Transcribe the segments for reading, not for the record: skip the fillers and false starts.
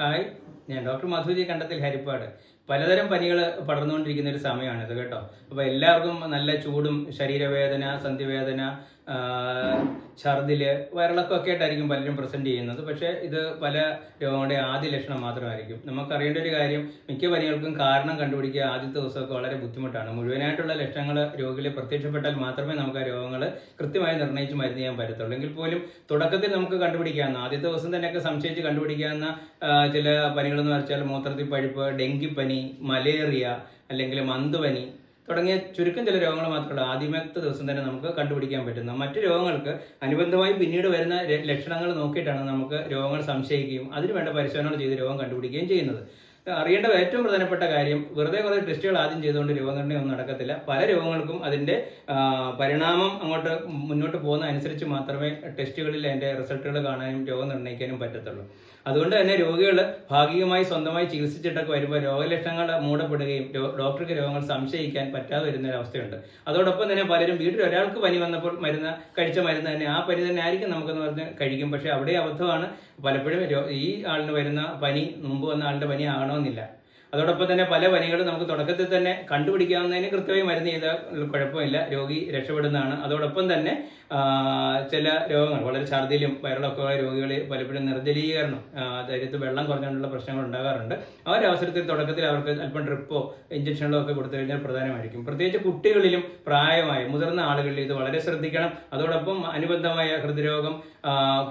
Hi, ഞാൻ doctor Madhuji കണ്ടത്തിൽ ഹരിപ്പാട്. പലതരം പനികൾ പടർന്നുകൊണ്ടിരിക്കുന്ന ഒരു സമയമാണിത് കേട്ടോ. അപ്പോൾ എല്ലാവർക്കും നല്ല ചൂടും ശരീരവേദന, സന്ധിവേദന, ഛർദില്, വയറിളക്കമൊക്കെ ആയിട്ടായിരിക്കും പലരും പ്രസന്റ് ചെയ്യുന്നത്. പക്ഷേ ഇത് പല രോഗങ്ങളുടെ ആദ്യ ലക്ഷണം മാത്രമായിരിക്കും. നമുക്കറിയേണ്ട ഒരു കാര്യം, മിക്ക പനികൾക്കും കാരണം കണ്ടുപിടിക്കുക ആദ്യത്തെ ദിവസമൊക്കെ വളരെ ബുദ്ധിമുട്ടാണ്. മുഴുവനായിട്ടുള്ള ലക്ഷണങ്ങൾ രോഗിയിൽ പ്രത്യക്ഷപ്പെട്ടാൽ മാത്രമേ നമുക്ക് ആ രോഗങ്ങൾ കൃത്യമായി നിർണ്ണയിച്ച് മരുന്ന് ചെയ്യാൻ പറ്റത്തുള്ളൂ. എങ്കിൽ പോലും തുടക്കത്തിൽ നമുക്ക് കണ്ടുപിടിക്കാവുന്ന, ആദ്യത്തെ ദിവസം തന്നെയൊക്കെ സംശയിച്ച് കണ്ടുപിടിക്കാവുന്ന ചില പനികളെന്ന് വെച്ചാൽ മൂത്രത്തിൽ പഴുപ്പ്, ഡെങ്കിപ്പനി, മലേറിയ, അല്ലെങ്കിൽ മന്തുപനി തുടങ്ങിയ ചുരുക്കം ചില രോഗങ്ങൾ മാത്രമല്ല ആദ്യമത്തെ ദിവസം തന്നെ നമുക്ക് കണ്ടുപിടിക്കാൻ പറ്റുന്ന. മറ്റു രോഗങ്ങൾക്ക് അനുബന്ധമായി പിന്നീട് വരുന്ന ലക്ഷണങ്ങൾ നോക്കിയിട്ടാണ് നമുക്ക് രോഗങ്ങൾ സംശയിക്കുകയും അതിനുവേണ്ട പരിശോധനകൾ ചെയ്ത് രോഗം കണ്ടുപിടിക്കുകയും ചെയ്യുന്നത്. അറിയേണ്ട ഏറ്റവും പ്രധാനപ്പെട്ട കാര്യം, വെറുതെ കുറേ ടെസ്റ്റുകൾ ആദ്യം ചെയ്തുകൊണ്ട് രോഗനിർണ്ണയം നടക്കത്തില്ല. പല രോഗങ്ങൾക്കും അതിൻ്റെ പരിണാമം അങ്ങോട്ട് മുന്നോട്ട് പോകുന്ന അനുസരിച്ച് മാത്രമേ ടെസ്റ്റുകളിൽ അതിൻ്റെ റിസൾട്ടുകൾ കാണാനും രോഗം നിർണ്ണയിക്കാനും പറ്റത്തുള്ളൂ. അതുകൊണ്ട് തന്നെ രോഗികൾ ഭാഗികമായി സ്വന്തമായി ചികിത്സിച്ചിട്ടൊക്കെ വരുമ്പോൾ രോഗലക്ഷണങ്ങൾ മൂടപ്പെടുകയും ഡോക്ടർക്ക് രോഗങ്ങൾ സംശയിക്കാൻ പറ്റാതെ വരുന്ന ഒരു അവസ്ഥയുണ്ട്. അതോടൊപ്പം തന്നെ പലരും വീട്ടിൽ ഒരാൾക്ക് പനി വന്നപ്പോൾ കഴിച്ച മരുന്ന് തന്നെ ആ പനി തന്നെ ആയിരിക്കും നമുക്കെന്ന് പറഞ്ഞ് കഴിക്കും. പക്ഷെ അവിടെ അബദ്ധമാണ്. പലപ്പോഴും ഈ ആളിന് വരുന്ന പനി മുമ്പ് വന്ന ആളുടെ പനി ആകണമെന്നില്ല. അതോടൊപ്പം തന്നെ പല പനികളും നമുക്ക് തുടക്കത്തിൽ തന്നെ കണ്ടുപിടിക്കാവുന്നതിന് കൃത്യമായി മരുന്ന് ചെയ്താൽ കുഴപ്പമില്ല, രോഗി രക്ഷപ്പെടുന്നതാണ്. അതോടൊപ്പം തന്നെ ചില രോഗങ്ങൾ, വളരെ ഛർദിലും വയറിളക്കമുള്ള രോഗികളിൽ പലപ്പോഴും നിർജ്ജലീകരണം, ശരീരത്തിൽ വെള്ളം കുറഞ്ഞുകൊണ്ടുള്ള പ്രശ്നങ്ങൾ ഉണ്ടാകാറുണ്ട്. ആ ഒരു അവസരത്തിൽ തുടക്കത്തിൽ അവർക്ക് അല്പം ഡ്രിപ്പോ ഇഞ്ചക്ഷനുകളോ ഒക്കെ കൊടുത്തു കഴിഞ്ഞാൽ പ്രധാനമായിരിക്കും. പ്രത്യേകിച്ച് കുട്ടികളിലും പ്രായമായ മുതിർന്ന ആളുകളിൽ ഇത് വളരെ ശ്രദ്ധിക്കണം. അതോടൊപ്പം അനുബന്ധമായ ഹൃദ്രോഗം,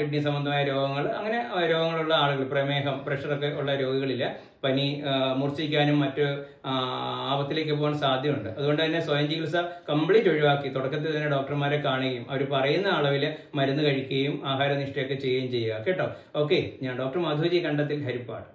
കിഡ്നി സംബന്ധമായ രോഗങ്ങൾ, അങ്ങനെ രോഗങ്ങളുള്ള ആളുകൾ, പ്രമേഹം, പ്രഷറൊക്കെ ഉള്ള രോഗികളിൽ പനി മൂർച്ഛിക്കാനും മറ്റ് ആപത്തിലേക്ക് പോകാൻ സാധ്യതയുണ്ട്. അതുകൊണ്ട് തന്നെ സ്വയം ചികിത്സ കംപ്ലീറ്റ് ഒഴിവാക്കി തുടക്കത്തിൽ തന്നെ ഡോക്ടർമാരെ കാണുകയും അവർ പറയുന്ന അളവിൽ മരുന്ന് കഴിക്കുകയും ആഹാരനിഷ്ഠയൊക്കെ ചെയ്യുകയും ചെയ്യുക കേട്ടോ. ഓക്കെ, ഞാൻ ഡോക്ടർ മധുജി കണ്ടത്തിൽ ഹരിപ്പാട്.